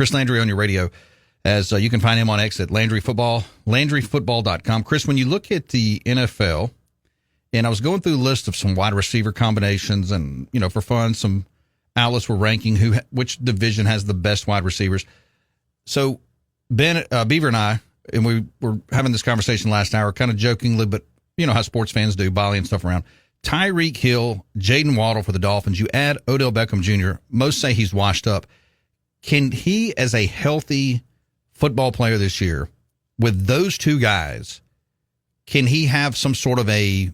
Chris Landry on your radio, as you can find him on X at Landry Football, LandryFootball.com. Chris, when you look at the NFL, and I was going through a list of some wide receiver combinations, and for fun, some outlets were ranking which division has the best wide receivers. So Beaver and I, and we were having this conversation last hour, kind of jokingly, but you know how sports fans do, volleying stuff around. Tyreek Hill, Jaden Waddle for the Dolphins. You add Odell Beckham Jr. Most say he's washed up. Can he, as a healthy football player this year, with those two guys, can he have some sort of a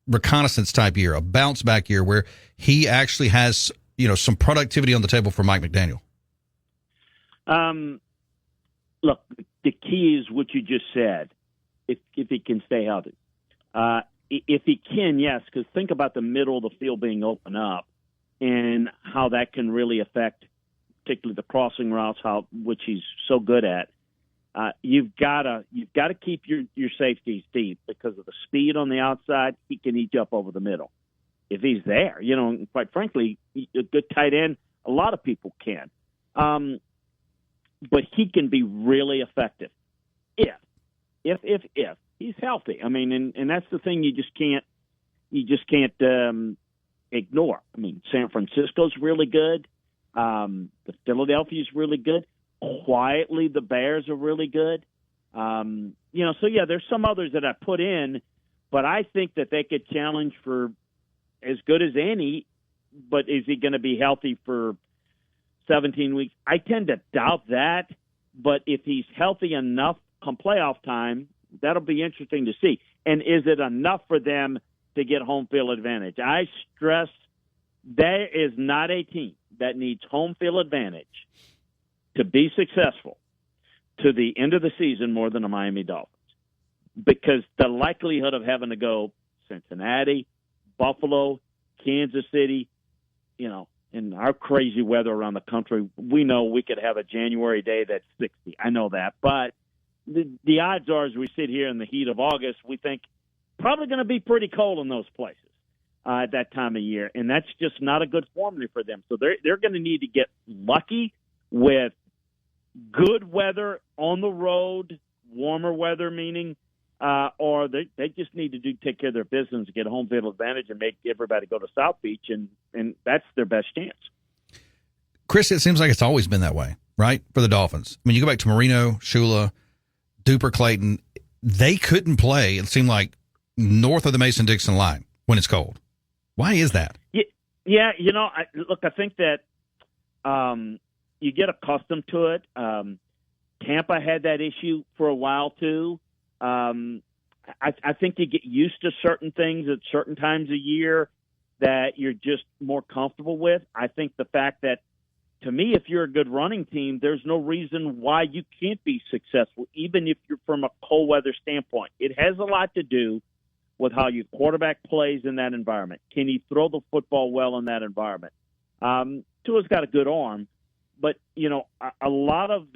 reconnaissance type year, a bounce back year where he actually has, some productivity on the table for Mike McDaniel? Look, the key is what you just said. If he can stay healthy, if he can, yes. Because think about the middle of the field being open up and how that can really affect, particularly the crossing routes, which he's so good at. You've got to keep your safeties deep because of the speed on the outside. He can eat you up over the middle if he's there. And quite frankly, a good tight end, a lot of people can. But he can be really effective if he's healthy. I mean, and that's the thing you just can't ignore. I mean, San Francisco's really good. The Philadelphia's really good. Quietly, the Bears are really good. So yeah, there's some others that I put in, but I think that they could challenge for as good as any. But is he going to be healthy for 17 weeks? I tend to doubt that. But if he's healthy enough come playoff time, that'll be interesting to see. And is it enough for them to get home field advantage? I stress there is not a team that needs home field advantage to be successful to the end of the season more than the Miami Dolphins, because the likelihood of having to go Cincinnati, Buffalo, Kansas City, in our crazy weather around the country, we know we could have a January day that's 60. I know that. But the odds are, as we sit here in the heat of August, we think probably going to be pretty cold in those places at that time of year. And that's just not a good formula for them. So they're going to need to get lucky with good weather on the road, warmer weather meaning, or they just need to take care of their business, get a home field advantage, and make everybody go to South Beach, and that's their best chance. Chris, it seems like it's always been that way, right, for the Dolphins. I mean, you go back to Marino, Shula, Duper Clayton. They couldn't play, it seemed like, north of the Mason-Dixon line when it's cold. Why is that? Yeah, I think that you get accustomed to it. Tampa had that issue for a while, too. I think you get used to certain things at certain times of year that you're just more comfortable with. I think the fact that, to me, if you're a good running team, there's no reason why you can't be successful, even if you're from a cold weather standpoint. It has a lot to do with how your quarterback plays in that environment. Can he throw the football well in that environment? Tua's got a good arm, but, a lot of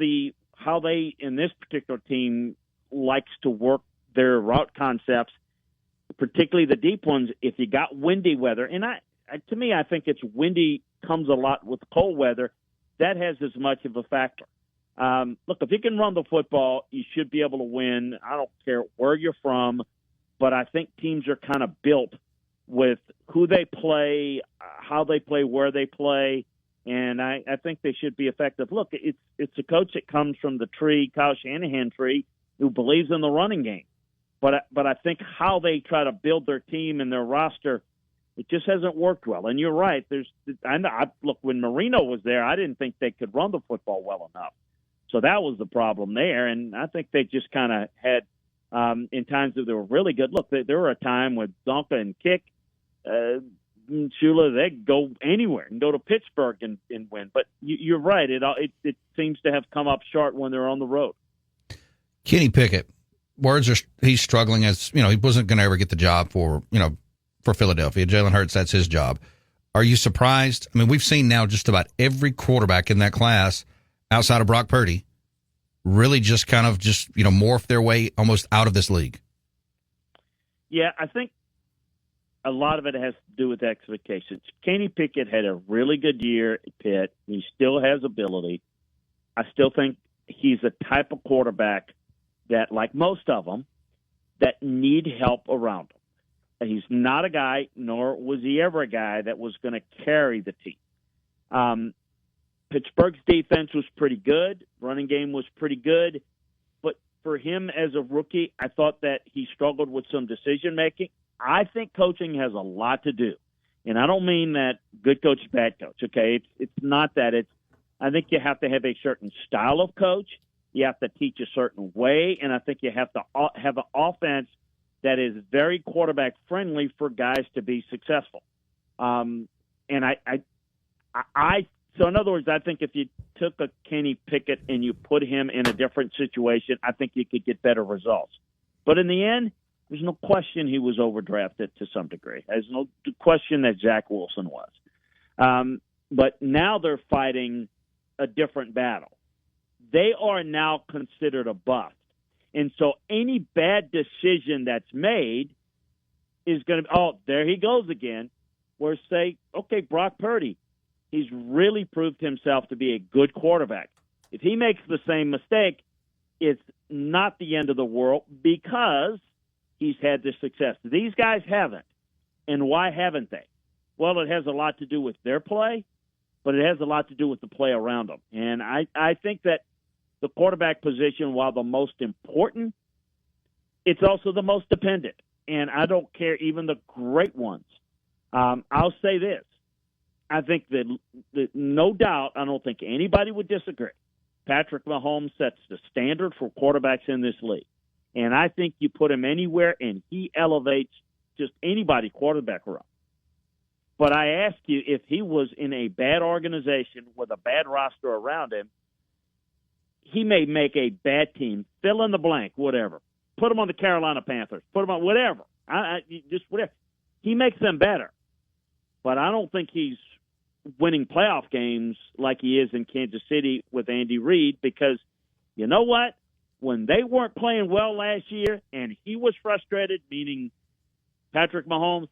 how they, in this particular team, likes to work their route concepts, particularly the deep ones, if you got windy weather. And to me, I think it's windy comes a lot with cold weather. That has as much of a factor. Look, if you can run the football, you should be able to win. I don't care where you're from, but I think teams are kind of built with who they play, how they play, where they play, and I think they should be effective. Look, it's a coach that comes from the tree, Kyle Shanahan tree, who believes in the running game. But I think how they try to build their team and their roster, it just hasn't worked well. And you're right. Look, when Marino was there, I didn't think they could run the football well enough. So that was the problem there. And I think they just kind of had, in times that they were really good. Look, there were a time with Zonka and Kick, Shula, they'd go anywhere and go to Pittsburgh and win. But you're right. It seems to have come up short when they're on the road. Kenny Pickett, he's struggling as, he wasn't going to ever get the job for Philadelphia. Jalen Hurts, that's his job. Are you surprised? I mean, we've seen now just about every quarterback in that class outside of Brock Purdy really just kind of morph their way almost out of this league. Yeah, I think a lot of it has to do with expectations. Kenny Pickett had a really good year at Pitt. He still has ability. I still think he's a type of quarterback that, like most of them, that need help around him. And he's not a guy, nor was he ever a guy, that was going to carry the team. Pittsburgh's defense was pretty good. Running game was pretty good. But for him as a rookie, I thought that he struggled with some decision-making. I think coaching has a lot to do. And I don't mean that good coach, bad coach, okay? It's not that. I think you have to have a certain style of coach. You have to teach a certain way. And I think you have to have an offense that is very quarterback-friendly for guys to be successful. So in other words, I think if you took a Kenny Pickett and you put him in a different situation, I think you could get better results. But in the end, there's no question he was overdrafted to some degree. There's no question that Zach Wilson was. But now they're fighting a different battle. They are now considered a bust. And so any bad decision that's made is going to be, oh, there he goes again. Where say, okay, Brock Purdy, he's really proved himself to be a good quarterback. If he makes the same mistake, it's not the end of the world because he's had this success. These guys haven't. And why haven't they? Well, it has a lot to do with their play, but it has a lot to do with the play around them. And I think that the quarterback position, while the most important, it's also the most dependent. And I don't care, even the great ones. I'll say this. I think that no doubt, I don't think anybody would disagree. Patrick Mahomes sets the standard for quarterbacks in this league. And I think you put him anywhere and he elevates just anybody quarterback around. But I ask you, if he was in a bad organization with a bad roster around him, he may make a bad team, fill in the blank, whatever. Put him on the Carolina Panthers, put him on whatever. Just whatever. He makes them better. But I don't think he's winning playoff games like he is in Kansas City with Andy Reid because you know what? When they weren't playing well last year and he was frustrated, meaning Patrick Mahomes,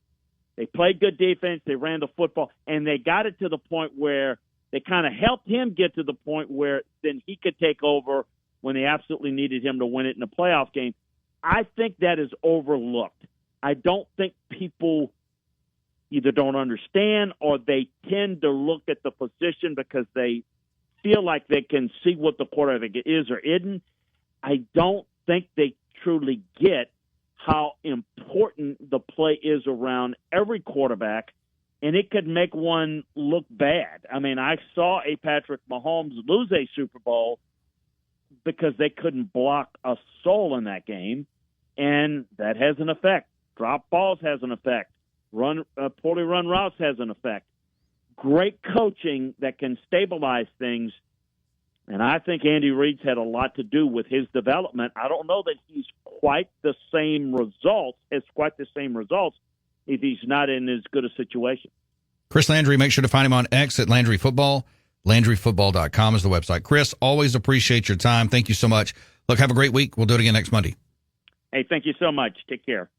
they played good defense, they ran the football, and they got it to the point where they kind of helped him get to the point where then he could take over when they absolutely needed him to win it in a playoff game. I think that is overlooked. I don't think people either don't understand or they tend to look at the position because they feel like they can see what the quarterback is or isn't. I don't think they truly get how important the play is around every quarterback, and it could make one look bad. I mean, I saw a Patrick Mahomes lose a Super Bowl because they couldn't block a soul in that game, and that has an effect. Drop balls has an effect. Poorly run routes has an effect. Great coaching that can stabilize things, and I think Andy Reid's had a lot to do with his development. I don't know that he's quite the same results if he's not in as good a situation. Chris Landry, make sure to find him on X at Landry Football. LandryFootball.com is the website. Chris, always appreciate your time. Thank you so much. Look, have a great week. We'll do it again next Monday. Hey, thank you so much. Take care.